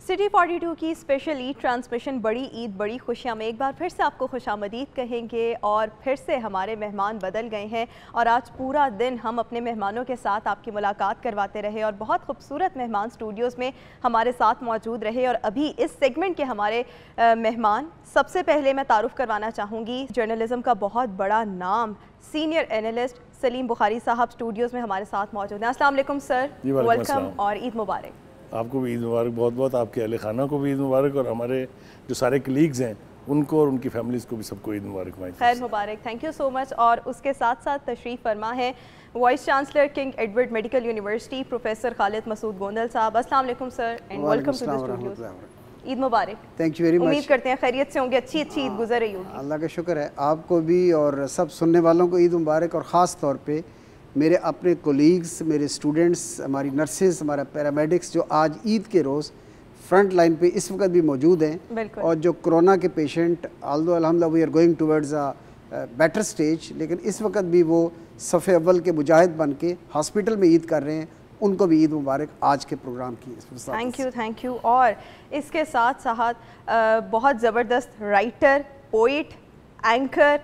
City 42 की special Eid transmission बड़ी ईद बड़ी खुशियाँ में एक बार फिर से आपको खुशामदीद कहेंगे और फिर से हमारे मेहमान बदल गए हैं और आज पूरा दिन हम अपने मेहमानों के साथ आपकी मुलाकात करवाते रहे और बहुत खूबसूरत मेहमान स्टूडियोज़ में हमारे साथ मौजूद रहे। और अभी इस सेगमेंट के हमारे मेहमान, सबसे पहले मैं तारुफ करवाना चाहूँगी जर्नलिज़म का बहुत बड़ा नाम, सीनियर एनालिस्ट सलीम बुखारी साहब स्टूडियोज़ में हमारे साथ मौजूद हैं। अस्सलाम वालेकुम सर, वेलकम और ईद मुबारक। आपको भी ईद मुबारक, बहुत बहुत आपके अहले खाना को भी ईद मुबारक और हमारे जो सारे कलीग्स हैं उनको और उनकी फैमिलीज़ को भी सबको ईद मुबारक। खैर मुबारक, थैंक यू सो मच। और उसके साथ साथ तशरीफ़ फरमा है vice chancellor king Edward medical university professor Khalid Masood Gondal साहब। अस्सलाम वालेकुम sir and welcome to the studios. Eid मुबारक। Thank you very much. उम्मीद करते हैं खैरियत से होंगे, अच्छी ईद गुजर रही होगी। अल्लाह का शुक्र है, आपको भी और सब सुनने वालों को ईद मुबारक। और ख़ास तौर पे मेरे अपने कोलीग्स, मेरे स्टूडेंट्स, हमारी नर्सेज, हमारा पैरामेडिक्स जो आज ईद के रोज़ फ्रंट लाइन पे इस वक्त भी मौजूद हैं और जो कोरोना के पेशेंट, आल्दो अल्हम्दुलिल्लाह we are going towards a better stage, लेकिन इस वक्त भी वो सफ़े अव्वल के मुजाहिद बन के हॉस्पिटल में ईद कर रहे हैं, उनको भी ईद मुबारक आज के प्रोग्राम की। Thank you. और इसके साथ साथ बहुत ज़बरदस्त राइटर, पोइट, एंकर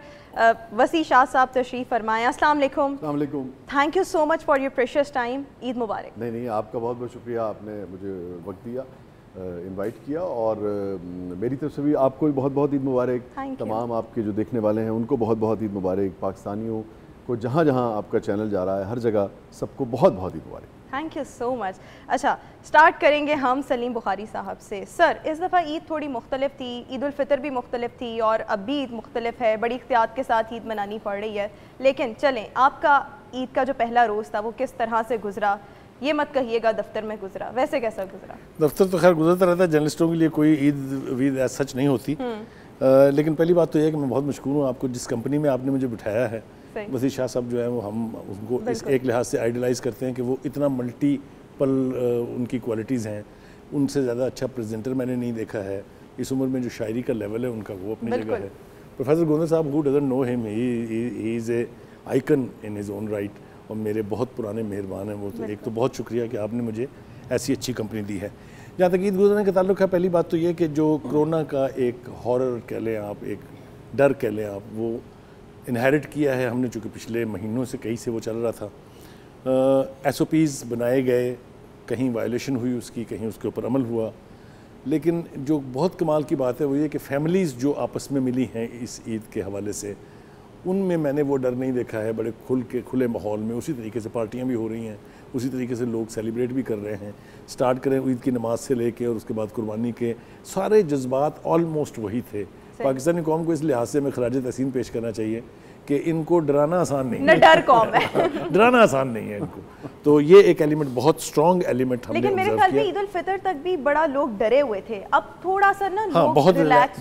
वसी शाह साहब तशरीफ़ फरमाएं। अस्सलाम वालेकुम। Thank you so much for your precious time. Eid मुबारक। नहीं, आपका बहुत बहुत शुक्रिया, आपने मुझे वक्त दिया, इनवाइट किया और मेरी तरफ से भी आपको भी बहुत बहुत ईद मुबारक। तमाम आपके जो देखने वाले हैं उनको बहुत बहुत ईद मुबारक। पाकिस्तानियों को जहाँ जहाँ आपका चैनल जा रहा है हर जगह सबको बहुत बहुत ईद मुबारक। Thank you so much. अच्छा, स्टार्ट करेंगे हम सलीम बुखारी साहब से। सर, इस दफ़ा ईद थोड़ी मुख्तलिफ थी, ईद उल फितर भी मुख्तलिफ थी और अब भी ईद मुख्तलिफ है, बड़ी एहतियात के साथ ईद मनानी पड़ रही है। लेकिन चलें, आपका ईद का जो पहला रोज़ था वो किस तरह से गुजरा? ये मत कहिएगा दफ्तर में गुजरा, वैसे कैसा गुजरा? दफ्तर तो खैर गुजरता रहता है, जर्नलिस्टों के लिए कोई ईद वीद सच नहीं होती। लेकिन पहली बात तो यह है कि मैं बहुत मशकूर हूँ आपको, जिस कंपनी में आपने मुझे बिठाया है। वसी शाह साहब जो है वो हम उनको इस एक लिहाज से आइडलाइज़ करते हैं कि वो इतना मल्टीपल उनकी क्वालिटीज़ हैं, उनसे ज़्यादा अच्छा प्रेजेंटर मैंने नहीं देखा है। इस उम्र में जो शायरी का लेवल है उनका वो अपनी जगह है। प्रोफेसर गोंदल साहब, who doesn't know him, he is a icon in his own right और मेरे बहुत पुराने मेहरबान हैं वो। तो एक तो बहुत शुक्रिया कि आपने मुझे ऐसी अच्छी कंपनी दी है। जहाँ तक ईद गुजरने का ताल्लुक है, पहली बात तो ये कि जो कोरोना का एक हॉरर कह लें आप, एक डर कह लें आप, वो इनहेरिट किया है हमने, चूँकि पिछले महीनों से कहीं से वो चल रहा था। SOPs बनाए गए, कहीं वायलेशन हुई उसकी, कहीं उसके ऊपर अमल हुआ। लेकिन जो बहुत कमाल की बात है वो ये कि फैमिलीज़ जो आपस में मिली हैं इस ईद के हवाले से, उनमें मैंने वो डर नहीं देखा है। बड़े खुले माहौल में उसी तरीके से पार्टियाँ भी हो रही हैं, उसी तरीके से लोग सेलिब्रेट भी कर रहे हैं। स्टार्ट करें ईद की नमाज से लेके और उसके बाद कुर्बानी के सारे जज्बात ऑलमोस्ट वही थे। पाकिस्तानी कौम को इस लिहाज से मैं खराज तहसीन पेश करना चाहिए कि इनको डराना आसान नहीं है। डर कौम है डराना आसान नहीं है इनको। तो ये एक एलिमेंट, बहुत स्ट्रॉन्ग एलिमेंट हमने लेकिन मेरे ख्याल में ईद उल फितर तक भी बड़ा लोग डरे हुए थे, अब थोड़ा सा ना लोग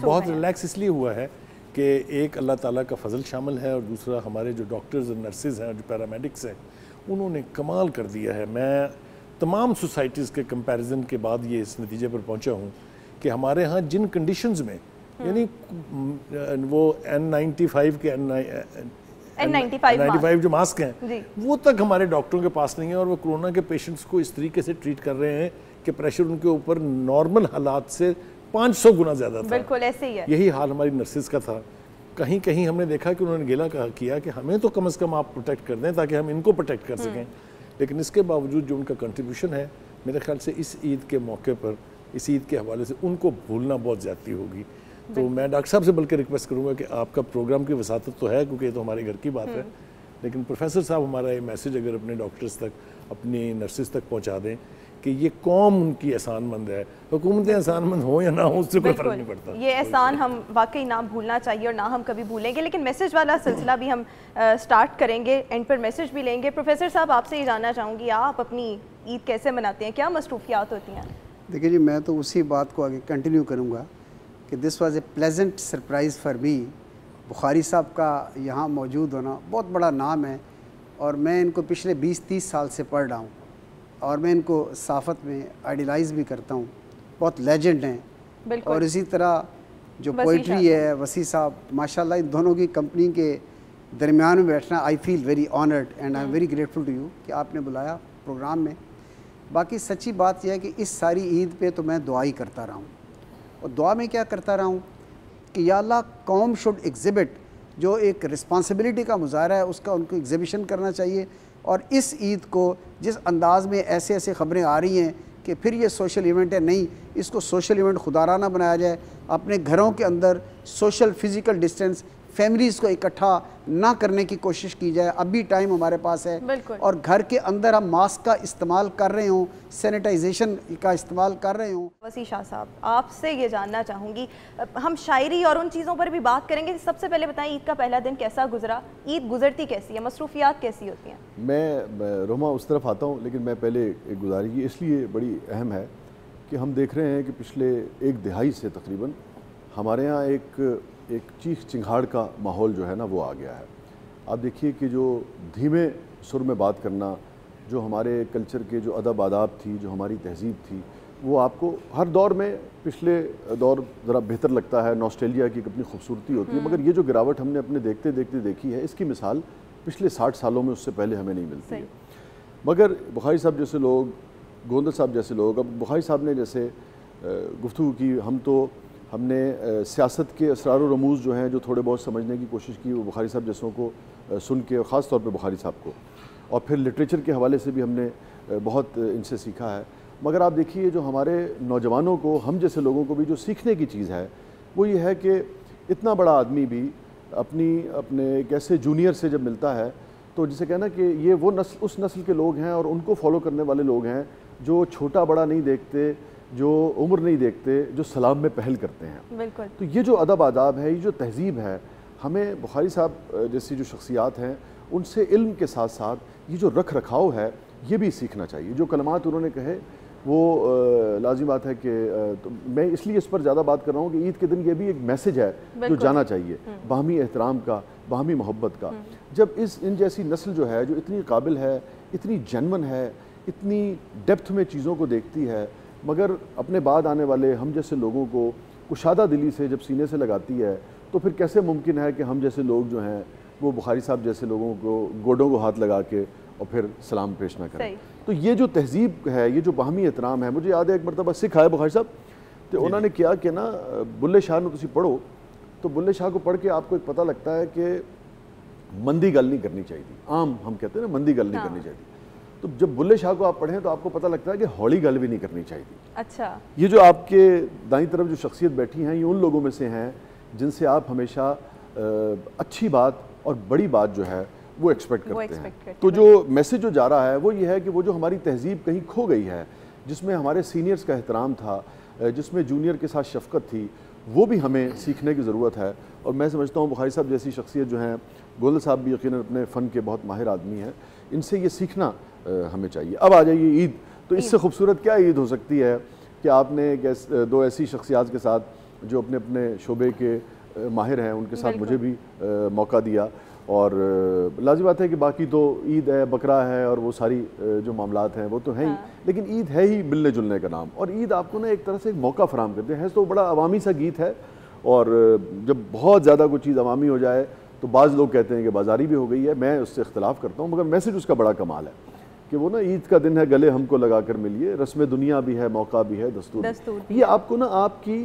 बहुत रिलैक्स इसलिए हुआ है कि एक अल्लाह ताला का फजल शामिल है और दूसरा हमारे जो डॉक्टर्स और नर्सेज हैं और जो पैरामेडिक्स हैं उन्होंने कमाल कर दिया है। मैं तमाम सोसाइटीज़ के कंपैरिजन के बाद ये इस नतीजे पर पहुंचा हूँ कि हमारे यहाँ जिन कंडीशंस में, यानी वो N95 के N95 जो मास्क हैं वो तक हमारे डॉक्टरों के पास नहीं है और वो कोरोना के पेशेंट्स को इस तरीके से ट्रीट कर रहे हैं कि प्रेशर उनके ऊपर नॉर्मल हालात से 500 गुना ज़्यादा था। बिल्कुल ऐसे ही है। यही हाल हमारी नर्सेज का था। कहीं कहीं हमने देखा कि उन्होंने गिला किया कि हमें तो कम से कम आप प्रोटेक्ट कर दें ताकि हम इनको प्रोटेक्ट कर सकें। लेकिन इसके बावजूद जो उनका कंट्रीब्यूशन है, मेरे ख्याल से इस ईद के मौके पर, इस ईद के हवाले से उनको भूलना बहुत ज़्यादती होगी। तो मैं डॉक्टर साहब से बल्कि रिक्वेस्ट करूंगा कि आपका प्रोग्राम की वसातत तो है क्योंकि ये तो हमारे घर की बात है, लेकिन प्रोफेसर साहब हमारा ये मैसेज अगर अपने डॉक्टर्स तक, अपनी नर्सेज तक पहुंचा दें कि ये कौम उनकी एहसानमंद है। हुकूमतें एहसानमंद हो या ना हो उससे कोई फ़र्क नहीं पड़ता। ये एहसान हम वाकई ना भूलना चाहिए और ना हम कभी भूलेंगे। लेकिन मैसेज वाला सिलसिला भी हम स्टार्ट करेंगे, एंड पर मैसेज भी लेंगे। प्रोफेसर साहब, आपसे ये जानना चाहूँगी, आप अपनी ईद कैसे मनाते हैं, क्या मसरूफियात होती हैं? देखिए जी, मैं तो उसी बात को आगे कंटिन्यू करूँगा कि this was a pleasant surprise for me. Bukhari साहब का यहाँ मौजूद होना बहुत बड़ा नाम है और मैं इनको पिछले 20-30 साल से पढ़ रहा हूँ और मैं इनको सहाफ़त में आइडियलाइज़ भी करता हूँ। बहुत लेजेंड हैं। और इसी तरह जो पोइट्री है, वसी साहब, माशाल्लाह इन दोनों की कंपनी के दरमियान में बैठना, I feel very honoured and I am very grateful to you कि आपने बुलाया प्रोग्राम में। बाकी सच्ची बात यह है कि इस सारी ईद पे तो मैं दुआ ही करता रहा हूँ, और दुआ में क्या करता रहा हूँ कि या अल्लाह कौम शुड एग्ज़िबिट, जो एक रिस्पॉन्सिबिलिटी का मुजाहरा है उसका उनको एग्ज़िबिशन करना चाहिए। और इस ईद को जिस अंदाज़ में ऐसे ऐसे ख़बरें आ रही हैं कि फिर ये सोशल इवेंट है, नहीं, इसको सोशल इवेंट खुदाराना बनाया जाए। अपने घरों के अंदर सोशल फिज़िकल डिस्टेंस, फैमिलीज़ को इकट्ठा ना करने की कोशिश की जाए। अभी टाइम हमारे पास है, और घर के अंदर हम मास्क का इस्तेमाल कर रहे हों, सैनिटाइजेशन का इस्तेमाल कर रहे हों। वसी शाह साहब, आपसे ये जानना चाहूँगी, हम शायरी और उन चीज़ों पर भी बात करेंगे। सबसे पहले बताएं, ईद का पहला दिन कैसा गुजरा, ईद गुजरती कैसी है, मसरूफियात कैसी होती हैं? मैं रोमा उस तरफ आता हूँ, लेकिन मैं पहले एक गुजारिश इसलिए बड़ी अहम है कि हम देख रहे हैं कि पिछले एक दिहाई से तकरीबन हमारे यहाँ एक चीख चिंगाड़ का माहौल जो है ना वो आ गया है। आप देखिए कि जो धीमे सुर में बात करना, जो हमारे कल्चर के जो अदब आदाब थी, जो हमारी तहजीब थी, वो आपको हर दौर में, पिछले दौर ज़रा बेहतर लगता है, नॉस्टैल्जिया की अपनी खूबसूरती होती है, मगर ये जो गिरावट हमने अपने देखते देखते देखी है, इसकी मिसाल पिछले 60 सालों में उससे पहले हमें नहीं मिलती है। मगर बुखारी साहब जैसे लोग, गोंदल साहब जैसे लोग, अब बुखारी साहब ने जैसे गुफ्तगू की, हमने सियासत के असरार व रमूज़ जो हैं, जो थोड़े बहुत समझने की कोशिश की, वो बुखारी साहब जैसों को सुन के, और ख़ास तौर पे बुखारी साहब को, और फिर लिटरेचर के हवाले से भी हमने बहुत इनसे सीखा है। मगर आप देखिए जो हमारे नौजवानों को, हम जैसे लोगों को भी जो सीखने की चीज़ है वो ये है कि इतना बड़ा आदमी भी अपने एक ऐसे जूनियर से जब मिलता है तो जिसे कहना कि ये वो नस्ल, उस नस्ल के लोग हैं और उनको फॉलो करने वाले लोग हैं जो छोटा बड़ा नहीं देखते, जो उम्र नहीं देखते, जो सलाम में पहल करते हैं। बिल्कुल। तो ये जो अदब आदाब है, ये जो तहजीब है, हमें बुखारी साहब जैसी जो शख्सियात हैं उनसे इल्म के साथ साथ ये जो रख रखाव है ये भी सीखना चाहिए। जो कलमात उन्होंने कहे वो लाजिम बात है कि तो मैं इसलिए इस पर ज़्यादा बात कर रहा हूँ कि ईद के दिन ये भी एक मैसेज है जो जाना चाहिए, बाहमी एहतराम का, बाहमी मोहब्बत का। जब इन जैसी नस्ल जो है, जो इतनी काबिल है, इतनी जेन्युइन है, इतनी डेप्थ में चीज़ों को देखती है, मगर अपने बाद आने वाले हम जैसे लोगों को कुशादा दिली से जब सीने से लगाती है, तो फिर कैसे मुमकिन है कि हम जैसे लोग जो हैं वो बुखारी साहब जैसे लोगों को गोडों को हाथ लगा के और फिर सलाम पेश ना करें। तो ये जो तहजीब है, ये जो बाहमी एहतराम है, मुझे याद है एक मरतबा सिख आए बुखारी साहब, तो उन्होंने किया कि ना बुल्ले शाह को तुसी पढ़ो, तो बुल्ले शाह को पढ़ के आपको एक पता लगता है कि मंदी गल नहीं करनी चाहिए। आम हम कहते हैं ना मंदी गल नहीं करनी चाहिए, तो जब बुल्ले शाह को आप पढ़ें तो आपको पता लगता है कि हौली गल भी नहीं करनी चाहिए। अच्छा। ये जो आपके दाईं तरफ जो शख्सियत बैठी हैं, ये उन लोगों में से हैं जिनसे आप हमेशा अच्छी बात और बड़ी बात जो है वो एक्सपेक्ट करते हैं। तो जो मैसेज जो जा रहा है वो ये है कि वो जो हमारी तहजीब कहीं खो गई है, जिसमें हमारे सीनियर्स का एहतराम था, जिसमें जूनियर के साथ शफकत थी, वो भी हमें सीखने की ज़रूरत है। और मैं समझता हूँ बुखारी साहब जैसी शख्सियत जो हैं, गोयल साहब भी यकीनन अपने फ़न के बहुत माहिर आदमी हैं, इनसे ये सीखना हमें चाहिए। अब आ जाइए ईद, तो इससे खूबसूरत क्या ईद हो सकती है कि आपने दो ऐसी शख्सियात के साथ जो अपने अपने शोबे के माहिर हैं, उनके साथ मुझे भी मौका दिया। और लाज़िम बात है कि बाकी तो ईद है, बकरा है और वो सारी जो मामलात हैं वो तो हैं ही, लेकिन ईद है ही मिलने जुलने का नाम। और ईद आपको ना एक तरह से एक मौका फराहम करते हैं। तो बड़ा अवामी सा गीत है, और जब बहुत ज़्यादा कोई चीज़ अवामी हो जाए तो बाज़ लोग कहते हैं कि बाजारी भी हो गई है। मैं उससे इख्तलाफ करता हूँ, मगर मैसेज उसका बड़ा कमाल है कि वो ना ईद का दिन है, गले हमको लगा कर मिलिए, रस्म दुनिया भी है, मौका भी है, दस्तूर। ये आपको ना आपकी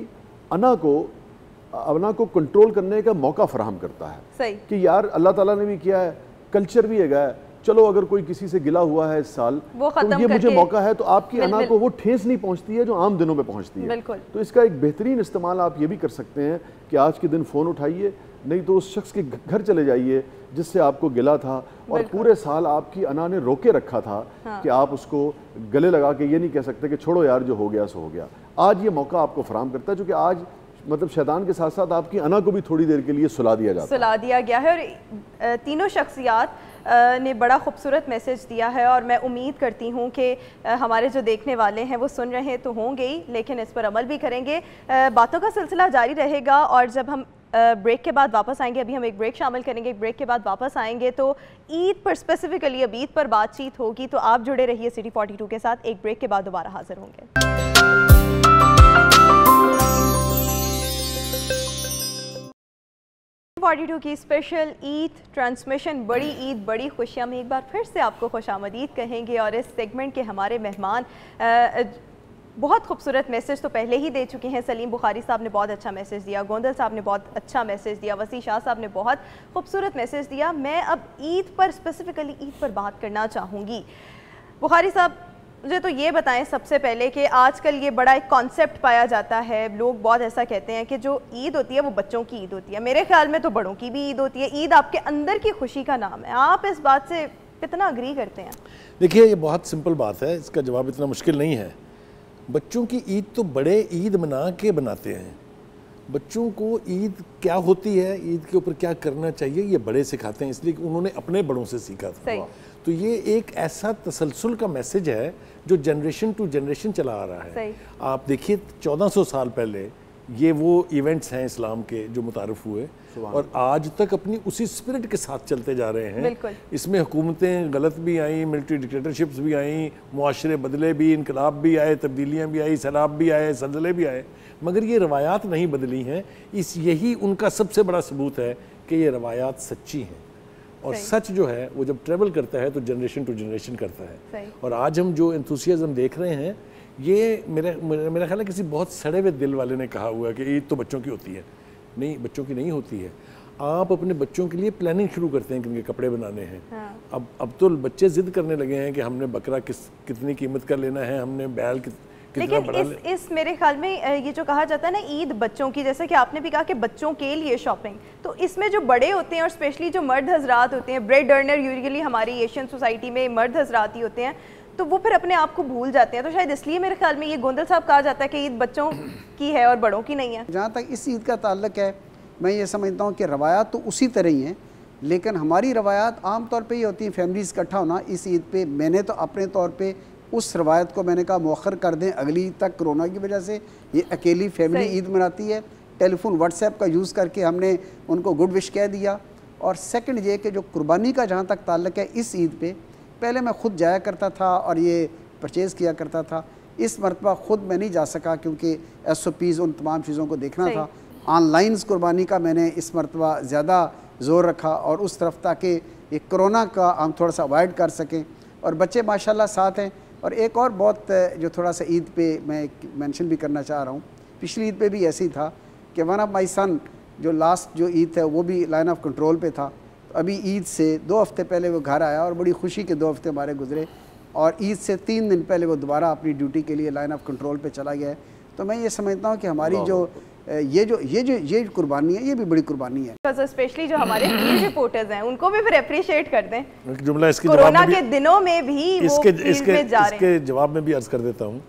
अना को कंट्रोल करने का मौका फराहम करता है। सही। कि यार अल्लाह ताला ने भी किया है, कल्चर भी है, चलो अगर कोई किसी से गिला हुआ है इस साल तो ये मुझे मौका है, तो आपकी अना को वो ठेस नहीं पहुंचती है जो आम दिनों में पहुंचती है। तो इसका एक बेहतरीन इस्तेमाल आप ये भी कर सकते हैं कि आज के दिन फ़ोन उठाइए, नहीं तो उस शख्स के घर चले जाइए जिससे आपको गिला था और पूरे साल आपकी अना ने रोके रखा था। हाँ। कि आप उसको गले लगा के ये नहीं कह सकते कि छोड़ो यार जो हो गया सो हो गया। आज ये मौका आपको फराहम करता है, जो कि आज मतलब शैतान के साथ साथ आपकी अना को भी थोड़ी देर के लिए सुला दिया गया है। और तीनों शख्सियात ने बड़ा खूबसूरत मैसेज दिया है, और मैं उम्मीद करती हूँ कि हमारे जो देखने वाले हैं वो सुन रहे तो होंगे ही, लेकिन इस पर अमल भी करेंगे। बातों का सिलसिला जारी रहेगा, और जब हम ब्रेक के बाद वापस आएंगे, अभी हम एक ब्रेक शामिल करेंगे, एक ब्रेक के बाद वापस आएंगे तो ईद पर स्पेसिफिकली, अब ईद पर बातचीत होगी। तो आप जुड़े रहिए सिटी 42 के साथ। एक ब्रेक के बाद दोबारा हाजिर होंगे। 42 की स्पेशल ईद ट्रांसमिशन बड़ी ईद बड़ी खुशियाँ में एक बार फिर से आपको खुशामदीद कहेंगे। और इस सेगमेंट के हमारे मेहमान बहुत खूबसूरत मैसेज तो पहले ही दे चुके हैं। सलीम बुखारी साहब ने बहुत अच्छा मैसेज दिया, गोंदल साहब ने बहुत अच्छा मैसेज दिया, वसी शाह साहब ने बहुत खूबसूरत मैसेज दिया। मैं अब ईद पर स्पेसिफ़िकली ईद पर बात करना चाहूँगी। बुखारी साहब मुझे तो ये बताएं सबसे पहले कि आजकल ये बड़ा एक कॉन्सेप्ट पाया जाता है, लोग बहुत ऐसा कहते हैं कि जो ईद होती है वो बच्चों की ईद होती है। मेरे ख्याल में तो बड़ों की भी ईद होती है। ईद आपके अंदर की खुशी का नाम है। आप इस बात से कितना अग्री करते हैं? देखिए, ये बहुत सिंपल बात है, इसका जवाब इतना मुश्किल नहीं है। बच्चों की ईद तो बड़े ईद मना के बनाते हैं। बच्चों को ईद क्या होती है, ईद के ऊपर क्या करना चाहिए, ये बड़े सिखाते हैं, इसलिए कि उन्होंने अपने बड़ों से सीखा था। तो ये एक ऐसा तसलसल का मैसेज है जो जनरेशन टू जनरेशन चला आ रहा है। आप देखिए 1400 साल पहले ये वो इवेंट्स हैं इस्लाम के जो मुतारफ़ हुए और आज तक अपनी उसी स्पिरिट के साथ चलते जा रहे हैं। इसमें हुकूमतें गलत भी आई, मिलिट्री डिक्टेटरशिप्स भी आई, मुआशरे बदले भी, इनकलाब भी आए, तब्दीलियाँ भी आई, सैलाब भी आए, ज़लज़ले भी आए, मगर ये रवायात नहीं बदली हैं। यही उनका सबसे बड़ा सबूत है कि ये रवायात सच्ची हैं। और सच जो है वो जब ट्रेवल करता है तो जनरेशन टू जनरेशन करता है। और आज हम जो एंथुसियाज्म देख रहे हैं, ये मेरा ख्याल है किसी बहुत सड़े हुए दिल वाले ने कहा हुआ कि ईद तो बच्चों की होती है। नहीं, बच्चों की नहीं होती है। आप अपने बच्चों के लिए प्लानिंग शुरू करते हैं कि उनके कपड़े बनाने हैं। अब तो बच्चे जिद करने लगे हैं कि हमने बकरा कितनी कीमत का लेना है, हमने बैल लेकिन इस मेरे ख्याल में ये जो कहा जाता है ना ईद बच्चों की, जैसे कि आपने भी कहा कि बच्चों के लिए शॉपिंग, तो इसमें जो बड़े होते हैं और स्पेशली जो मर्द हजरात होते हैं, ब्रेड अर्नर यूजुअली हमारी एशियन सोसाइटी में मर्द हजरात ही होते हैं, तो वो फिर अपने आप को भूल जाते हैं। तो शायद इसलिए मेरे ख्याल में ये गोंदल साहब कहा जाता है कि ईद बच्चों की है और बड़ों की नहीं है। जहाँ तक इस ईद का ताल्लुक है, मैं ये समझता हूँ कि रवायात तो उसी तरह ही हैं, लेकिन हमारी रवायात आम तौर पे ये होती हैं फैमिलीज़ इकट्ठा होना। इस ईद पे मैंने तो अपने तौर पे उस रवायत को मैंने कहा मौखर कर दें अगली ईद तक। कोरोना की वजह से ये अकेली फैमिली ईद मनाती है, टेलीफोन व्हाट्सएप का यूज़ करके हमने उनको गुड विश कह दिया। और सेकंड ये कि जो कुर्बानी का जहाँ तक ताल्लुक है, इस ईद पे पहले मैं ख़ुद जाया करता था और ये परचेज़ किया करता था। इस मरतबा ख़ुद मैं नहीं जा सका क्योंकि SOPs उन तमाम चीज़ों को देखना था। ऑनलाइन कुर्बानी का मैंने इस मरतबा ज़्यादा ज़ोर रखा और उस तरफ, ताकि ये कोरोना का हम थोड़ा सा अवॉइड कर सकें। और बच्चे माशाल्लाह साथ हैं। और एक और बहुत जो थोड़ा सा ईद पे मैं मेंशन भी करना चाह रहा हूँ, पिछली ईद पे भी ऐसे ही था कि वन ऑफ माई सन जो लास्ट जो ईद है वो भी लाइन ऑफ कंट्रोल पे था। अभी ईद से 2 हफ्ते पहले वो घर आया और बड़ी खुशी के 2 हफ्ते हमारे गुजरे, और ईद से 3 दिन पहले वो दोबारा अपनी ड्यूटी के लिए लाइन ऑफ कंट्रोल पे चला गया है। तो मैं ये समझता हूँ कि हमारी जो ये कुर्बानी है, ये भी बड़ी कुर्बानी है। स्पेशली जो हमारे फील्ड रिपोर्टर्स हैं उनको भी फिर अप्रिशिएट कर दें। जुमला इसके कोरोना के दिनों में भी इसके जवाब में भी अर्ज कर देता हूँ।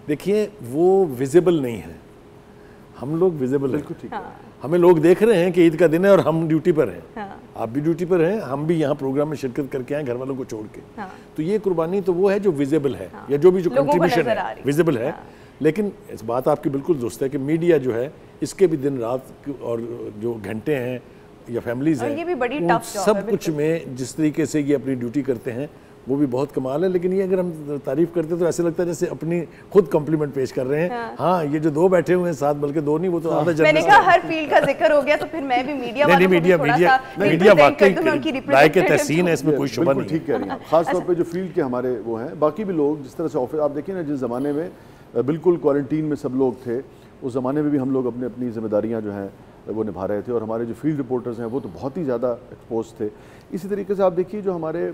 देखिए, वो विजिबल नहीं है, हम लोग विजिबल हैं। हमें लोग देख रहे हैं कि ईद का दिन है और हम ड्यूटी पर हैं। आप भी ड्यूटी पर हैं, हम भी यहाँ प्रोग्राम में शिरकत करके आए घर वालों को छोड़ के। तो ये कुर्बानी तो वो है जो विजिबल है, या जो भी जो कंट्रीब्यूशन है विजिबल है। लेकिन इस बात आपकी बिल्कुल दुरुस्त है कि मीडिया जो है इसके भी दिन रात और जो घंटे हैं या फैमिलीज हैं, ये भी बड़ी टफ जॉब है। सब कुछ में जिस तरीके से ये अपनी ड्यूटी करते हैं वो भी बहुत कमाल है। लेकिन ये अगर हम तारीफ करते तो ऐसे लगता है जैसे अपनी खुद कॉम्प्लीमेंट पेश कर रहे हैं। हाँ, ये जो 2 बैठे हुए हैं साथ, बल्कि 2 नहीं, वो तो आधा मैंने कहा हर फील्ड का जिक्र हो गया तो फिर मैं भी मीडिया वाकई राय के तहसीन है, इसमें कोई शुबा नहीं। ठीक कह रही हैं, खासतौर पर जो फील्ड के हमारे वो हैं। बाकी भी लोग जिस तरह से ऑफिस, आप देखिए ना, जिस ज़माने में बिल्कुल क्वारंटीन में सब लोग थे, उस ज़माने में भी हम लोग अपनी जिम्मेदारियाँ जो हैं वो निभा रहे थे। और हमारे जो फील्ड रिपोर्टर्स हैं वो तो बहुत ही ज़्यादा एक्सपोज थे। इसी तरीके से आप देखिए जो हमारे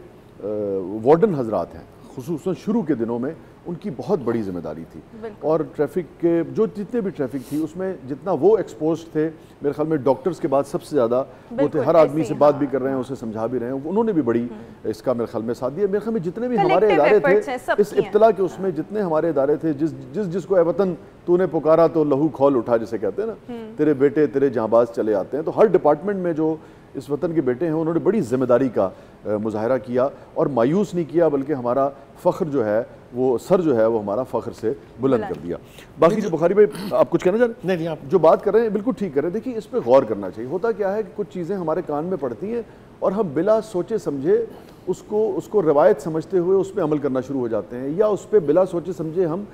वार्डन हजरात हैं, खुसूसन शुरू के दिनों में उनकी बहुत बड़ी जिम्मेदारी थी। और ट्रैफिक के जो जितने भी ट्रैफिक थी उसमें जितना वो एक्सपोज थे, मेरे ख्याल में डॉक्टर्स के बाद सबसे ज़्यादा वो थे। हर आदमी से बात भी कर रहे हैं, उसे समझा भी रहे हैं, उन्होंने भी बड़ी इसका मेरे ख्याल में साथ दिया। मेरे ख्याल में जितने भी हमारे इदारे थे इस इब्तला के, उसमें जितने हमारे इदारे थे, जिसको ए वतन तूने पुकारा तो लहू खौल उठा, जिसे कहते हैं ना, तेरे बेटे तेरे जांबाज चले आते हैं। तो हर डिपार्टमेंट में जो इस वतन के बेटे हैं उन्होंने बड़ी जिम्मेदारी का मुजाहरा किया और मायूस नहीं किया, बल्कि हमारा फ़ख्र जो है वो सर जो है वो हमारा फ़ख्र से बुलंद कर दिया। बाकी जो बुखारी भाई आप कुछ कहना चाह रहे हैं? नहीं, आप जो बात कर रहे हैं बिल्कुल ठीक कर रहे हैं। देखिए, इस पर गौर करना चाहिए। होता क्या है कि कुछ चीज़ें हमारे कान में पड़ती हैं और हम बिला सोचे समझे उसको रवायत समझते हुए उस पर अमल करना शुरू हो जाते हैं, या उस पर बिला सोचे समझे हम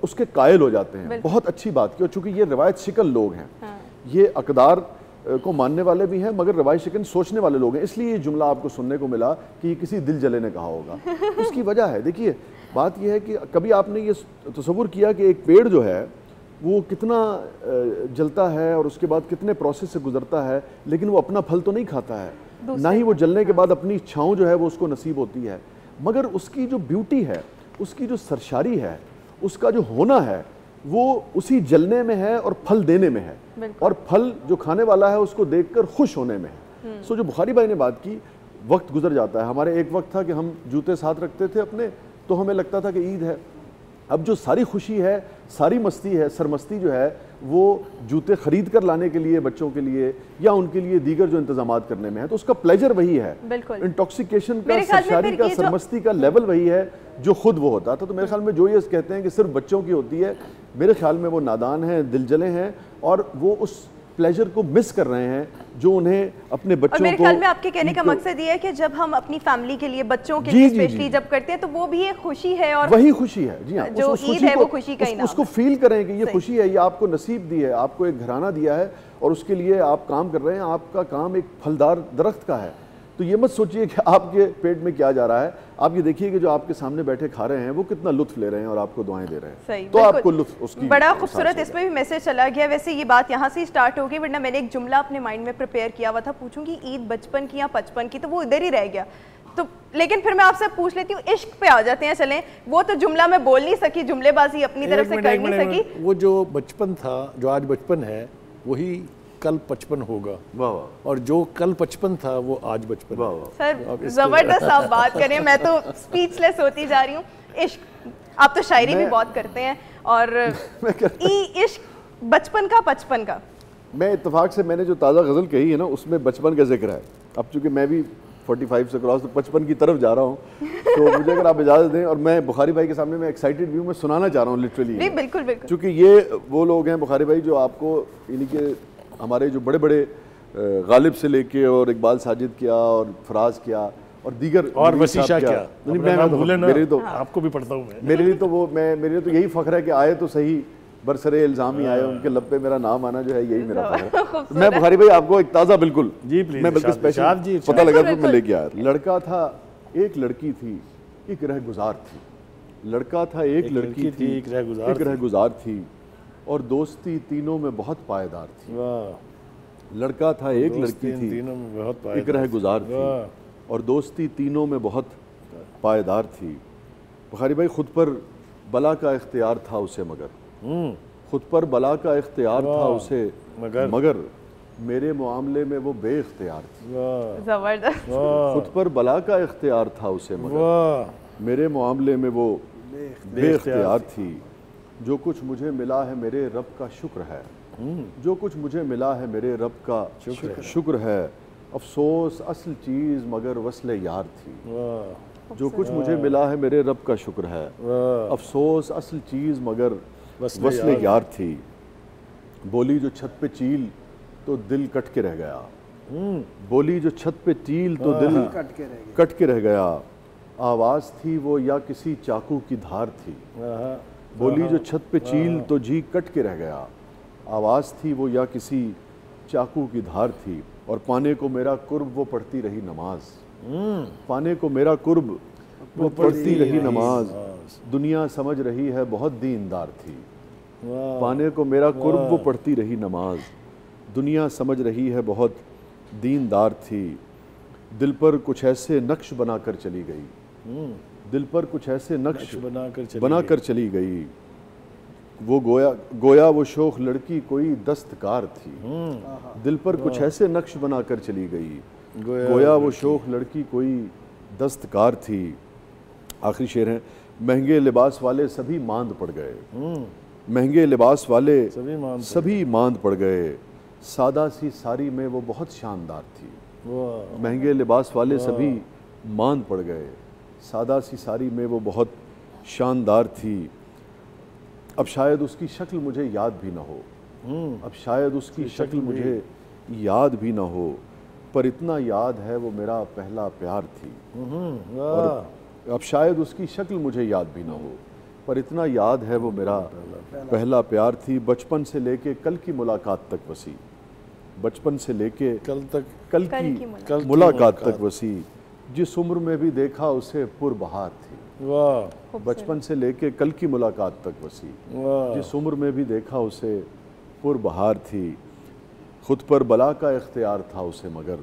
उसके कायल हो जाते हैं। बहुत अच्छी बात की, और चूँकि ये रवायत शिकल लोग हैं, ये अकदार को मानने वाले भी हैं, मगर रवायत शिकन सोचने वाले लोग हैं। इसलिए ये जुमला आपको सुनने को मिला कि ये किसी दिल जले ने कहा होगा। उसकी वजह है, देखिए बात यह है कि कभी आपने ये तसव्वुर किया कि एक पेड़ जो है वो कितना जलता है और उसके बाद कितने प्रोसेस से गुजरता है, लेकिन वो अपना फल तो नहीं खाता है, ना ही वो जलने के बाद अपनी छाँव जो है वो उसको नसीब होती है, मगर उसकी जो ब्यूटी है, उसकी जो सरशारी है, उसका जो होना है, वो उसी जलने में है और फल देने में है, और फल जो खाने वाला है उसको देखकर खुश होने में है। सो जो बुखारी भाई ने बात की, वक्त गुजर जाता है। हमारे एक वक्त था कि हम जूते साथ रखते थे अपने, तो हमें लगता था कि ईद है। अब जो सारी खुशी है, सारी मस्ती है, सरमस्ती जो है, वो जूते खरीद कर लाने के लिए बच्चों के लिए या उनके लिए दीगर जो इंतजामात करने में है, तो उसका प्लेजर वही है। इंटॉक्सिकेशन का, सरशारी का, सरमस्ती का लेवल वही है जो खुद वो होता था। तो मेरे ख्याल में जो ये कहते हैं कि सिर्फ बच्चों की होती है, मेरे ख्याल में वो नादान हैं, दिलजले हैं, और वो उस प्लेजर को मिस कर रहे हैं जो उन्हें अपने बच्चों को। मेरे ख्याल में आपके कहने का मकसद ये है कि जब हम अपनी फैमिली के लिए, बच्चों के लिए स्पेशली जब करते हैं, तो वो भी एक खुशी है, और वही खुशी है। जी हाँ, जो ईद है वो खुशी का ही नाम, उसको फील करें कि ये खुशी है, ये आपको नसीब दी है, आपको एक घराना दिया है और उसके लिए आप काम कर रहे हैं। आपका काम एक फलदार दरख्त का है। तो ये मत सोचिए कि आपके पेट में क्या जा रहा है, आप ये देखिए कि जो आपके सामने बैठे खा रहे हैं वो कितना लुत्फ ले रहे हैं और आपको दुआएं दे रहे हैं। सही, तो आपको लुत्फ उसकी बड़ा खूबसूरत इसमें भी मैसेज चला गया। वैसे ये बात यहाँ से स्टार्ट होगी, वरना मैंने एक जुमला अपने माइंड में प्रिपेयर किया हुआ था, पूछूंगी ईद बचपन की या बचपन की, तो वो इधर ही रह गया। तो लेकिन फिर मैं आपसे पूछ लेती हूँ, इश्क पे आ जाते हैं। चलें, वो तो जुमला मैं बोल नहीं सकी, जुमलेबाजी अपनी तरफ से कर नहीं सकी। वो जो बचपन था, जो आज बचपन है, वही कल 55 होगा। वाह। और जो कल 55 था वो आज बचपन। वाह। सर जबरदस्त आप बात करें, मैं तो स्पीचलेस होती जा रही हूँ। इश्क, आप तो शायरी भी बहुत करते हैं, और इश्क बचपन का, बचपन का। मैं इत्तेफाक से मैंने जो ताज़ा गज़ल कही है ना, उसमें बचपन का जिक्र है। अब चूंकि मैं भी 45 से क्रॉस, तो 55 की तरफ जा रहा हूँ, तो मुझे अगर आप इजाज़त दें, और मैं बुखारी भाई के सामने मैं एक्साइटेड भी हूँ, मैं सुनाना चाह रहा हूँ लिटरली। नहीं, बिल्कुल बिल्कुल। चूँकि ये वो लोग हैं बुखारी भाई जो आपको, यानी कि हमारे जो बड़े बड़े गालिब से लेके और इकबाल साजिद किया और फराज किया और दीगर और वसीशा क्या, मेरे तो आपको भी पढ़ता हूँ मैं। मेरे लिए तो वो मेरे लिए तो यही फ़ख्र है कि आए तो सही, बरसरे इल्ज़ाम ही आए, उनके लब पे मेरा नाम आना जो है यही मेरा फ़ख्र है। मैं बुखारी भाई आपको एक ताज़ा, बिल्कुल जी प्लीज, मैं बिल्कुल स्पेशल पता लगा तो मैं लेके आया। लड़का था एक लड़की थी, एक रहगुजार थी। लड़का था एक लड़की थी, एक रहगुजार थी, और दोस्ती तीनों में बहुत पायदार थी। लड़का था एक लड़की थी, एक रहगुजार थी, और दोस्ती तीनों में बहुत पायदार थी। बुखारी भाई खुद पर बला का इख्तियार था उसे, मगर खुद पर बला का इख्तियार था उसे, मगर मेरे मामले में वो बेइख्तियार थी। जबरदस्त। खुद पर बला का इख्तियार था उसे, मगर मेरे मामले में वो बेइख्तियार थी। जो कुछ मुझे मिला है मेरे रब का शुक्र है, जो कुछ मुझे मिला है मेरे रब का शुक्र है। अफसोस असल चीज़ मगर वस्ले यार थी। जो कुछ मुझे मिला है मेरे रब का शुक्र है, अफसोस असल चीज़ मगर वस्ले यार थी। बोली जो छत पे चील तो दिल कट के रह गया, बोली जो छत पे चील तो दिल कट के रह गया। आवाज़ थी वो या किसी चाकू की धार थी, बोली जो छत पे चील तो जी कट के रह गया। आवाज़ थी वो या किसी चाकू की धार थी, और पाने को मेरा कुर्ब वो पढ़ती रही नमाज। पाने को मेरा कुर्ब वो पढ़ती रही नमाज। दुनिया समझ रही है बहुत दीनदार थी। पाने को मेरा कुर्ब वो पढ़ती रही नमाज। दुनिया समझ रही है बहुत दीनदार थी। दिल पर कुछ ऐसे नक्श बनाकर चली गई, दिल पर कुछ ऐसे नक्श बनाकर चली गई। वो गोया वो शोख लड़की कोई दस्तकार थी। दिल पर कुछ ऐसे नक्श बनाकर चली गई, गोया वो शोख लड़की कोई दस्तकार थी। आखिरी शेर है, महंगे लिबास वाले सभी मांद पड़ गए, महंगे लिबास वाले सभी मांद पड़ गए। सादा सी सारी में वो बहुत शानदार थी। महंगे लिबास वाले सभी मांद पड़ गए, सादा सी सारी में वो बहुत शानदार थी। अब शायद उसकी शक्ल मुझे याद भी ना हो, अब शायद उसकी शक्ल मुझे याद भी ना हो, पर इतना याद है वो मेरा पहला प्यार थी। और अब शायद उसकी शक्ल मुझे याद भी ना हो, पर इतना याद है वो मेरा पहला प्यार थी। बचपन से लेके कल की मुलाकात तक वसी, बचपन से लेके कल की मुलाकात तक वसी, जिस उम्र में भी देखा उसे पुरबहार थी। वाह। बचपन से लेके कल की मुलाकात तक वसी, जिस उम्र में भी देखा उसे पुरबहार थी। खुद पर बला का इख्तियार था उसे, मगर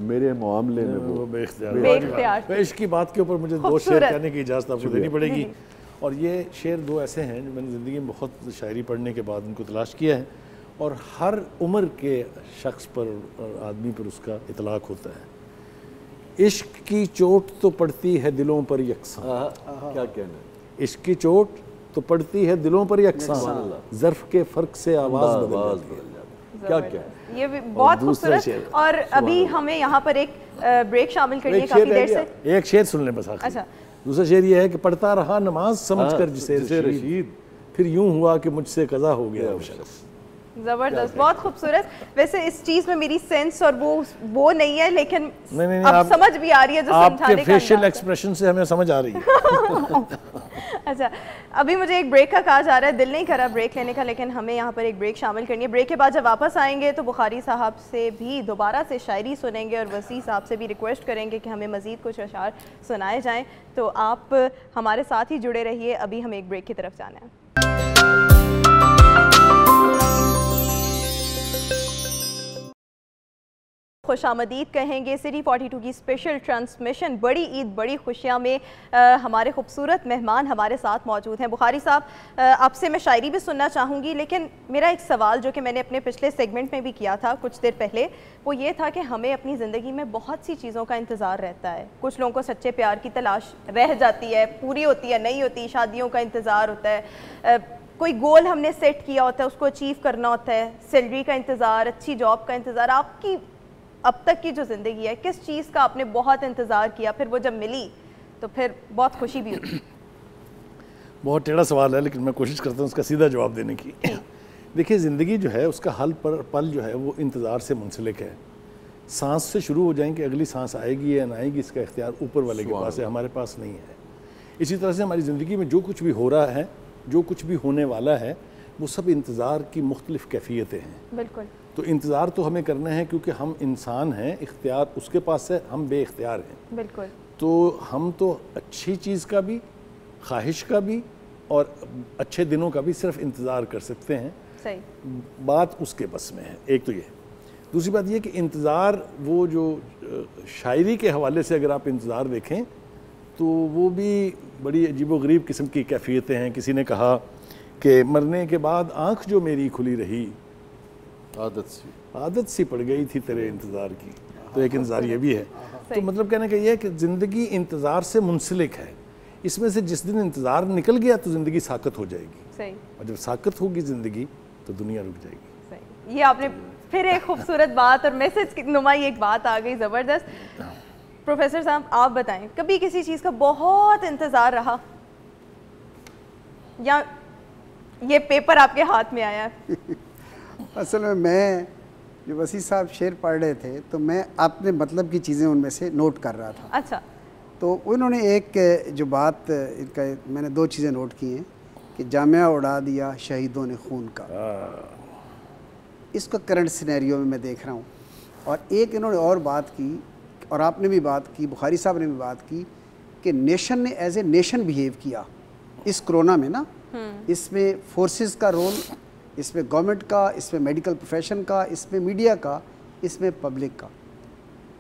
मेरे मामले में वो बेइख्तियार। इश्क की बात के ऊपर मुझे दो शेर कहने की इजाज़त आपको देनी पड़ेगी। और ये शेर दो ऐसे हैं जो मैंने ज़िंदगी में बहुत शायरी पढ़ने के बाद उनको तलाश किया है, और हर उम्र के शख्स पर और आदमी पर उसका इतलाक़ होता है। इश्क की चोट तो पड़ती है दिलों पर यकसां। क्या कहना, इश्क की चोट तो पड़ती है दिलों पर यकसां, ज़र्फ़ के फ़र्क से आवाज़ बदल जाती है। क्या क्या ये भी बहुत खूबसूरत। और अभी हमें यहाँ पर एक ब्रेक शामिल करनी है काफी देर से। एक शेर सुन लें बस आखिर। अच्छा। दूसरा शेर ये है कि पढ़ता रहा नमाज समझकर जिसे रशीद, फिर यूं हुआ कि मुझसे कज़ा हो गया वो शख्स। जबरदस्त, बहुत खूबसूरत। वैसे इस चीज में मेरी सेंस और वो नहीं है, लेकिन नहीं, अब समझ भी आ रही है जो समझाने का आपके फेशियल एक्सप्रेशन से हमें समझ आ रही है। अच्छा, अभी मुझे एक ब्रेक का कहा जा रहा है, दिल नहीं करा ब्रेक लेने का, लेकिन हमें यहाँ पर एक ब्रेक शामिल करनी है। ब्रेक के बाद जब वापस आएंगे तो बुखारी साहब से भी दोबारा से शायरी सुनेंगे और वसी साहब से भी रिक्वेस्ट करेंगे कि हमें मज़ीद कुछ अशार सुनाए जाएँ। तो आप हमारे साथ ही जुड़े रहिए, अभी हमें एक ब्रेक की तरफ जाना है। खुशामदीद कहेंगे सिटी 42 की स्पेशल ट्रांसमिशन बड़ी ईद बड़ी खुशियाँ में हमारे खूबसूरत मेहमान हमारे साथ मौजूद हैं। बुखारी साहब, आपसे मैं शायरी भी सुनना चाहूँगी, लेकिन मेरा एक सवाल जो कि मैंने अपने पिछले सेगमेंट में भी किया था कुछ देर पहले, वो ये था कि हमें अपनी ज़िंदगी में बहुत सी चीज़ों का इंतज़ार रहता है। कुछ लोगों को सच्चे प्यार की तलाश रह जाती है, पूरी होती है नहीं होती, शादियों का इंतज़ार होता है, कोई गोल हमने सेट किया होता है उसको अचीव करना होता है, सैलरी का इंतज़ार, अच्छी जॉब का इंतज़ार। आपकी अब तक की जो ज़िंदगी है, किस चीज़ का आपने बहुत इंतज़ार किया, फिर वो जब मिली तो फिर बहुत खुशी भी हुई? बहुत टेढ़ा सवाल है, लेकिन मैं कोशिश करता हूँ उसका सीधा जवाब देने की। देखिए, ज़िंदगी जो है उसका हल पल जो है वो इंतज़ार से मुंसलिक है। सांस से शुरू हो जाएंगे, अगली सांस आएगी या ना आएगी इसका इख्तियार ऊपर वाले के पास है, हमारे पास नहीं है। इसी तरह से हमारी ज़िंदगी में जो कुछ भी हो रहा है, जो कुछ भी होने वाला है, वो सब इंतज़ार की मुख्तलिफ़ कैफियतें हैं। बिल्कुल। तो इंतज़ार तो हमें करना है क्योंकि हम इंसान हैं, इख्तियार उसके पास है, हम बेइख्तियार हैं। बिल्कुल। तो हम तो अच्छी चीज़ का भी, ख्वाहिश का भी और अच्छे दिनों का भी सिर्फ इंतज़ार कर सकते हैं। सही बात उसके बस में है। एक तो ये, दूसरी बात ये कि इंतज़ार, वो जो शायरी के हवाले से अगर आप इंतज़ार देखें तो वो भी बड़ी अजीबोगरीब किस्म की कैफियतें हैं। किसी ने कहा कि मरने के बाद आँख जो मेरी खुली रही, आदत सी पड़ गई थी तेरे इंतज़ार की। तो एक इंतज़ार ये भी है। तो मतलब कहने का ये है कि ज़िंदगी इंतज़ार से मुंसलिक है। इसमें से जिस दिन इंतज़ार निकल गया तो ज़िंदगी साकत हो जाएगी। सही। और जब साकत होगी ज़िंदगी तो दुनिया रुक जाएगी। सही। ये आपने फिर एक खूबसूरत बात और मैसेज नुमाई एक बात आ गई, ज़बरदस्त। प्रोफेसर साहब, आप बताएं, कभी किसी चीज़ का बहुत इंतज़ार रहा या ये पेपर आपके हाथ में आया? असल में मैं जो वसी साहब शेर पढ़ रहे थे तो मैं अपने मतलब की चीज़ें उनमें से नोट कर रहा था। अच्छा। तो उन्होंने एक जो बात इनका, मैंने दो चीज़ें नोट की हैं कि जामिया उड़ा दिया शहीदों ने खून का, इसको करंट सिनेरियो में मैं देख रहा हूँ। और एक इन्होंने और बात की, और आपने भी बात की, बुखारी साहब ने भी बात की कि नेशन ने एज ए नेशन बिहेव किया इस कोरोना में ना। इसमें फोर्सेस का रोल, इसमें गवर्नमेंट का, इसमें मेडिकल प्रोफेशन का, इसमें मीडिया का, इसमें पब्लिक का।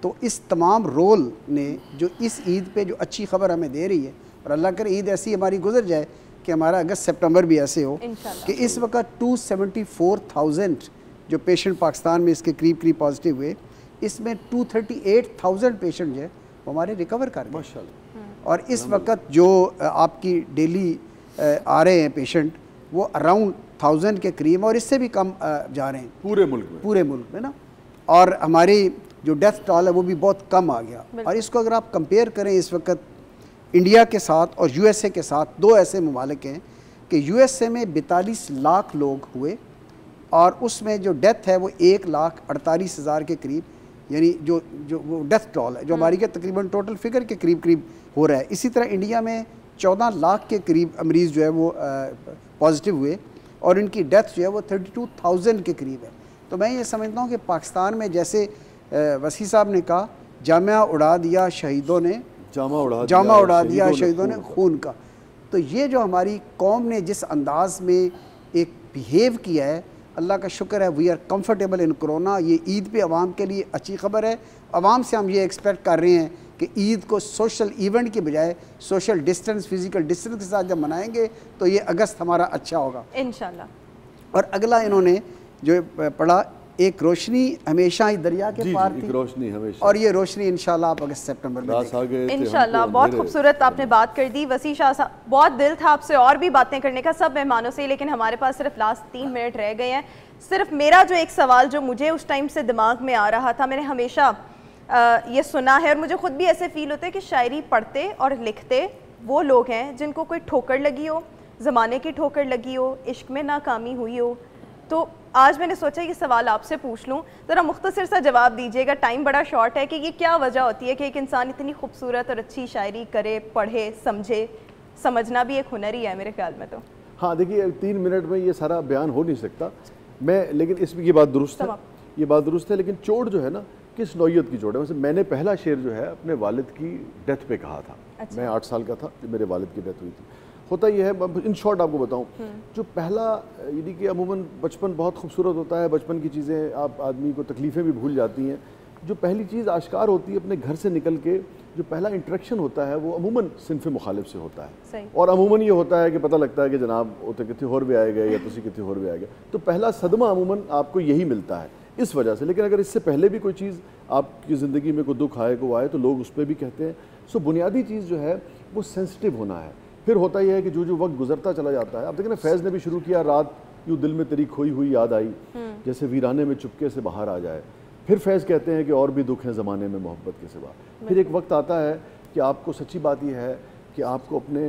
तो इस तमाम रोल ने जो इस ईद पे जो अच्छी खबर हमें दे रही है, और अल्लाह करे ईद ऐसी हमारी गुजर जाए कि हमारा अगस्त सितंबर भी ऐसे हो कि इस वक्त 274,000 जो पेशेंट पाकिस्तान में इसके करीब करीब पॉजिटिव हुए, इसमें 238,000 पेशेंट जो है वो हमारे रिकवर कर गए माशाल्लाह। और इस वक्त जो आपकी डेली आ रहे हैं पेशेंट वो अराउंड 1000 के करीब और इससे भी कम जा रहे हैं पूरे मुल्क में ना। और हमारी जो डेथ टॉल है वो भी बहुत कम आ गया। और इसको अगर आप कंपेयर करें इस वक्त इंडिया के साथ और यूएसए के साथ, दो ऐसे ममालिक हैं कि यूएसए में 42 लाख लोग हुए और उसमें जो डेथ है वो 1,48,000 के करीब, यानी जो वो डेथ टॉल है जो हमारी के तकरीबन टोटल फिगर के करीब करीब हो रहा है। इसी तरह इंडिया में 14 लाख के करीब मरीज़ जो है वो पॉजिटिव हुए और इनकी डेथ जो है वो 32,000 के करीब है। तो मैं ये समझता हूँ कि पाकिस्तान में जैसे वसी साहब ने कहा, जामिया उड़ा दिया शहीदों ने, जामा उड़ा दिया शहीदों ने खून का। तो ये जो हमारी कौम ने जिस अंदाज में एक बिहेव किया है, अल्लाह का शुक्र है, we are comfortable in corona. ये ईद पे अवाम के लिए अच्छी खबर है। अवाम से हम ये एक्सपेक्ट कर रहे हैं कि ईद को सोशल इवेंट के बजाय सोशल डिस्टेंस, फिजिकल डिस्टेंस के साथ जब मनाएंगे तो ये अगस्त हमारा अच्छा होगा इंशाल्लाह। और अगला इन्होंने जो पढ़ा, एक रोशनी हमेशा ही दरिया के पार थी, रोशनी हमेशा, और ये रोशनी इंशाल्लाह आप अगस्त सितंबर में इंशाल्लाह। बहुत खूबसूरत आपने बात कर दी वसी शाह साहब, बहुत दिल था आपसे और भी बातें करने का सब मेहमानों से, लेकिन हमारे पास सिर्फ लास्ट 3 मिनट रह गए हैं। सिर्फ मेरा जो एक सवाल जो मुझे उस टाइम से दिमाग में आ रहा था, मैंने हमेशा ये सुना है और मुझे खुद भी ऐसे फील होता है कि शायरी पढ़ते और लिखते वो लोग हैं जिनको कोई ठोकर लगी हो, ज़माने की ठोकर लगी हो, इश्क में नाकामी हुई हो। तो आज मैंने सोचा ये सवाल आपसे पूछ लूँ, ज़रा मुख्तसर सा जवाब दीजिएगा, टाइम बड़ा शॉर्ट है, कि ये क्या वजह होती है कि एक इंसान इतनी खूबसूरत और अच्छी शायरी करे, पढ़े, समझे। समझना भी एक हुनर ही है मेरे ख्याल में। तो हाँ देखिए, 3 मिनट में ये सारा बयान हो नहीं सकता मैं, लेकिन इसमें ये बात दुरुस्त है, ये बात दुरुस्त है, लेकिन चोट जो है ना, किस नौयत की चोट है। वैसे मैंने पहला शेर जो है अपने वालिद की डेथ पे कहा था। अच्छा। मैं 8 साल का था जब मेरे वालिद की डेथ हुई थी। होता ये है, इन शॉर्ट आपको बताऊं, जो पहला, यानी कि अमूमन बचपन बहुत खूबसूरत होता है, बचपन की चीज़ें आप आदमी को तकलीफ़ें भी भूल जाती हैं। जो पहली चीज़ आश्कार होती है अपने घर से निकल के, जो पहला इंटरेक्शन होता है वो अमूमन सिनफ मुखालिफ से होता है, और अमूमन ये होता है कि पता लगता है कि जनाब वो तो कितने होर भी आए गए या तुसी कितने होर भी आए गए। तो पहला सदमा अमूमन आपको यही मिलता है इस वजह से। लेकिन अगर इससे पहले भी कोई चीज़ आपकी ज़िंदगी में कोई दुख आए, को आए, तो लोग उस पर भी कहते हैं। सो बुनियादी चीज़ जो है वो सेंसिटिव होना है। फिर होता यह है कि जो जो वक्त गुजरता चला जाता है, अब देखिए ना, फैज़ ने भी शुरू किया, रात यूँ दिल में तेरी खोई हुई याद आई, जैसे वीराने में चुपके से बाहर आ जाए। फिर फैज़ कहते हैं कि और भी दुख हैं ज़माने में मोहब्बत के सिवा। फिर एक वक्त आता है कि आपको, सच्ची बात यह है कि आपको अपने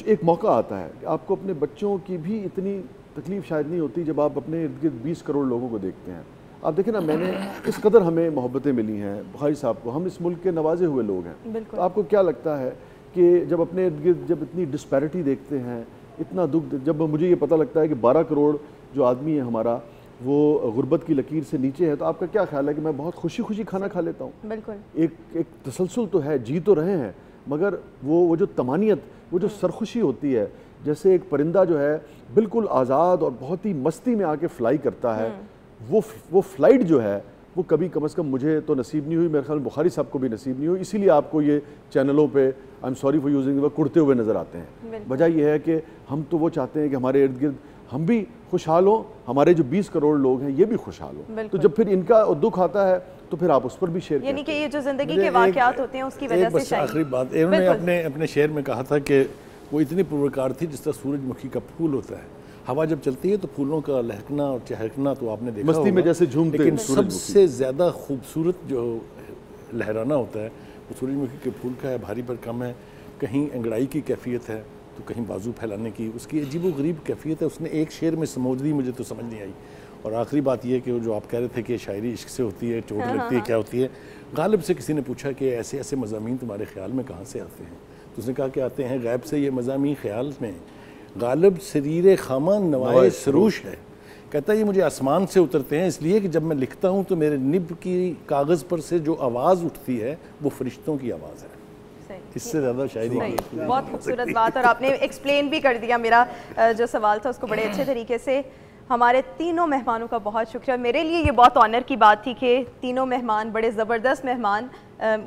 एक मौका आता है कि आपको अपने बच्चों की भी इतनी तकलीफ़ शायद नहीं होती जब आप अपने इर्द गिर्द 20 करोड़ लोगों को देखते हैं। आप देखें ना, मैंने इस कदर हमें मोहब्बतें मिली हैं बुखारी साहब को, हम इस मुल्क के नवाजे हुए लोग हैं। तो आपको क्या लगता है कि जब अपने इर्द गिर्द जब इतनी डिस्पैरिटी देखते हैं, इतना दुख, जब मुझे ये पता लगता है कि 12 करोड़ जो आदमी है हमारा वो गुर्बत की लकीर से नीचे है, तो आपका क्या ख्याल है कि मैं बहुत खुशी खुशी खाना खा लेता हूँ? बिल्कुल। एक तसलसल तो है, जी तो रहे हैं, मगर वो जो तमानियत, वो जो सरखुशी होती है, जैसे एक परिंदा जो है बिल्कुल आज़ाद और बहुत ही मस्ती में आके फ्लाई करता है, वो फ्लाइट जो है वो कभी कम से कम मुझे तो नसीब नहीं हुई, मेरे ख्याल बुखारी साहब को भी नसीब नहीं हुई। इसीलिए आपको ये चैनलों पे, I am sorry for using, वो कुड़ते हुए नज़र आते हैं। वजह यह है कि हम तो वो चाहते हैं कि हमारे इर्द गिर्द हम भी खुशहाल हों, हमारे जो 20 करोड़ लोग हैं ये भी खुशहाल हों। तो जब फिर इनका दुख आता है तो फिर आप उस पर भी शेयर, यानी कि ये जो ज़िंदगी के वाक़यात होते हैं उसकी वजह से। आखिरी बात, इन्होंने अपने शेर में कहा था कि वो इतनी पुरवकार थी जिस तरह सूरजमुखी का फूल होता है, हवा जब चलती है तो फूलों का लहकना और चहकना तो आपने देखा मस्ती में जैसे झूमते हैं। लेकिन सबसे ज़्यादा खूबसूरत जो लहराना होता है वो सूरजमुखी के फूल का है। भारी पर कम है, कहीं अंगड़ाई की कैफियत है तो कहीं बाजू फैलाने की, उसकी अजीबोगरीब कैफियत है। उसने एक शेर में समझ दी, मुझे तो समझ नहीं आई। और आखिरी बात यह कि जो आप कह रहे थे कि शायरी इश्क से होती है, चोट लगती है, क्या होती है, गालिब से किसी ने पूछा कि ऐसे ऐसे मज़ामीन तुम्हारे ख्याल में कहाँ से आते हैं, तो उसने कहा कि आते हैं गैब से ये मज़ामीन ख्याल में, गालिब शरीर खामा नवाए सरूश है। कहता है ये मुझे आसमान से उतरते हैं, इसलिए कि जब मैं लिखता हूँ तो मेरे निब की कागज़ पर से जो आवाज़ उठती है वो फरिश्तों की आवाज़ है। इससे ज़्यादा शायरी बहुत खूबसूरत बात, और आपने एक्सप्लेन भी कर दिया मेरा जो सवाल था उसको बड़े अच्छे तरीके से। हमारे तीनों मेहमानों का बहुत शुक्रिया। मेरे लिए ये बहुत ऑनर की बात थी कि तीनों मेहमान, बड़े ज़बरदस्त मेहमान,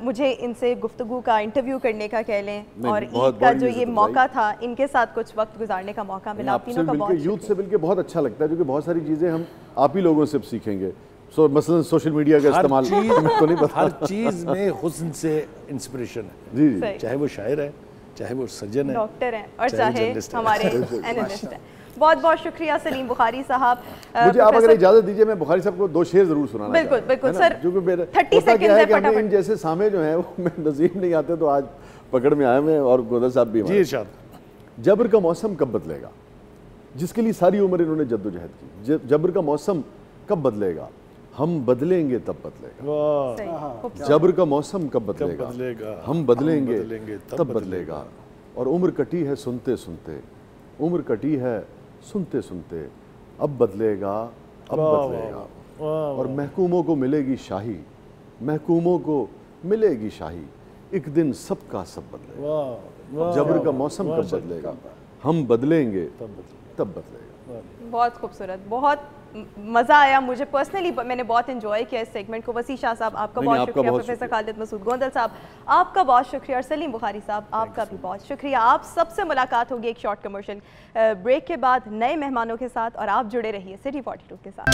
मुझे इनसे गुफ्तगू का, इंटरव्यू करने का कह लें, और ईद का जो ये मौका था, इनके साथ कुछ वक्त गुजारने का मौका मिला। आप तीनों का बहुत यूथ से मिलकर बहुत अच्छा लगता है, क्योंकि बहुत सारी चीज़ें हम आप ही लोगों से सीखेंगे। मसलन सोशल मीडिया का इस्तेमाल, तो नहीं पता, हर चीज़ में हुस्न से इंस्पिरेशन है। जी, चाहे वो शायर है, चाहे वो सज्जन है, डॉक्टर हैं, और चाहे हमारे एनालिस्ट हैं। बहुत बहुत शुक्रिया सलीम बुखारी साहब। मुझे आप अगर इजाज़त दीजिए, मैं बुखारी साहब को 2 शेर ज़रूर सुनाना। बिल्कुल बिल्कुल सर, जो कि मेरे 30 सेकंड है कि हमें इन जैसे सामे जो हैं वो मैं नसीब नहीं आते, तो आज पकड़ में आए हुए हैं, और गोदर साहब भी। जी इरशाद। जबर का मौसम कब बदलेगा, जिसके लिए सारी उम्र इन्होंने जद्दोजहद की। जबर का मौसम कब बदलेगा, हम बदलेंगे तब बदलेगा। जबर का मौसम कब बदलेगा, हम बदलेंगे तब बदलेगा। और उम्र कटी है सुनते सुनते, उम्र कटी है सुनते सुनते, अब बदलेगा अब बदलेगा। और महकूमों को मिलेगी शाही, महकूमों को मिलेगी शाही, एक दिन सबका सब बदलेगा। जबर का मौसम कब बदलेगा, हम बदलेंगे तब बदलेगा। बहुत खूबसूरत, बहुत मज़ा आया मुझे पर्सनली, मैंने बहुत एंजॉय किया इस सेगमेंट को। वसी शाह साहब आपका बहुत शुक्रिया, प्रोफेसर खालिद मसूद गोंदल साहब आपका बहुत शुक्रिया, और सलीम बुखारी साहब आपका भी बहुत शुक्रिया। आप सबसे मुलाकात होगी एक शॉर्ट कमर्शियल ब्रेक के बाद नए मेहमानों के साथ, और आप जुड़े रहिए सिटी 42 के साथ।